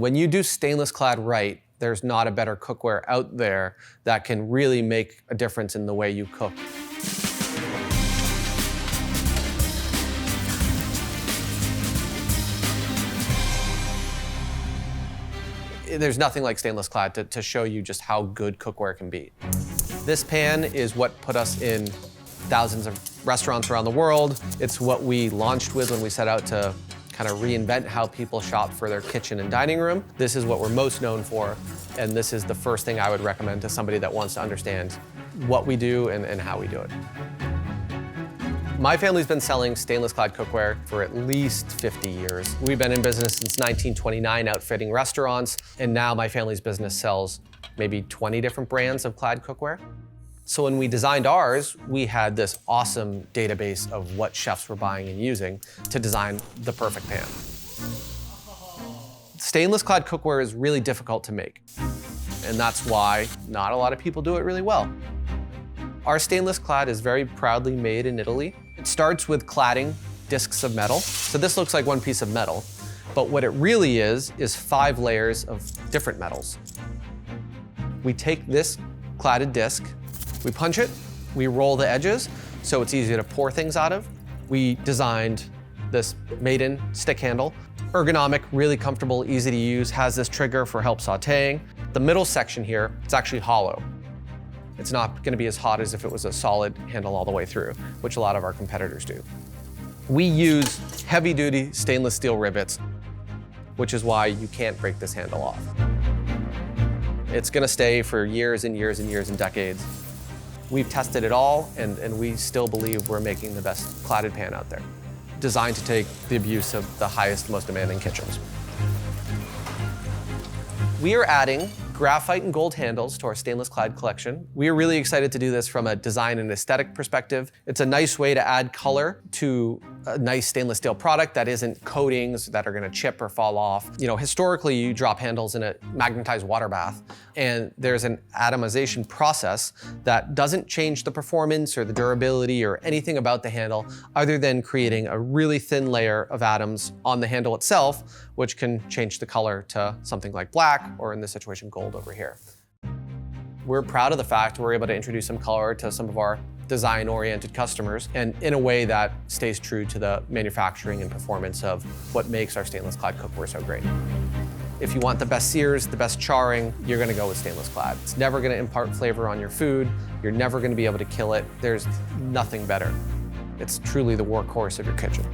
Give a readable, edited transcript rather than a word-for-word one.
When you do stainless clad right, there's not a better cookware out there that can really make a difference in the way you cook. There's nothing like stainless clad to show you just how good cookware can be. This pan is what put us in thousands of restaurants around the world. It's what we launched with when we set out to kind of reinvent how people shop for their kitchen and dining room. This is what we're most known for, and this is the first thing I would recommend to somebody that wants to understand what we do and how we do it. My family's been selling stainless clad cookware for at least 50 years. We've been in business since 1929 outfitting restaurants, and now my family's business sells maybe 20 different brands of clad cookware. So when we designed ours, we had this awesome database of what chefs were buying and using to design the perfect pan. Stainless clad cookware is really difficult to make, and that's why not a lot of people do it really well. Our stainless clad is very proudly made in Italy. It starts with cladding discs of metal. So this looks like one piece of metal, but what it really is 5 layers of different metals. We take this cladded disc, we punch it, we roll the edges so it's easier to pour things out of. We designed this Made In stick handle. Ergonomic, really comfortable, easy to use, has this trigger for help sauteing. The middle section here, it's actually hollow. It's not gonna be as hot as if it was a solid handle all the way through, which a lot of our competitors do. We use heavy-duty stainless steel rivets, which is why you can't break this handle off. It's gonna stay for years and years and years and decades. We've tested it all, and we still believe we're making the best cladded pan out there, designed to take the abuse of the highest, most demanding kitchens. We are adding graphite and gold handles to our stainless clad collection. We are really excited to do this from a design and aesthetic perspective. It's a nice way to add color to a nice stainless steel product that isn't coatings that are gonna chip or fall off. You know, historically you drop handles in a magnetized water bath, and there's an atomization process that doesn't change the performance or the durability or anything about the handle other than creating a really thin layer of atoms on the handle itself, which can change the color to something like black, or in this situation, gold over here. We're proud of the fact we're able to introduce some color to some of our design-oriented customers, and in a way that stays true to the manufacturing and performance of what makes our stainless clad cookware so great. If you want the best sears, the best charring, you're gonna go with stainless clad. It's never gonna impart flavor on your food. You're never gonna be able to kill it. There's nothing better. It's truly the workhorse of your kitchen.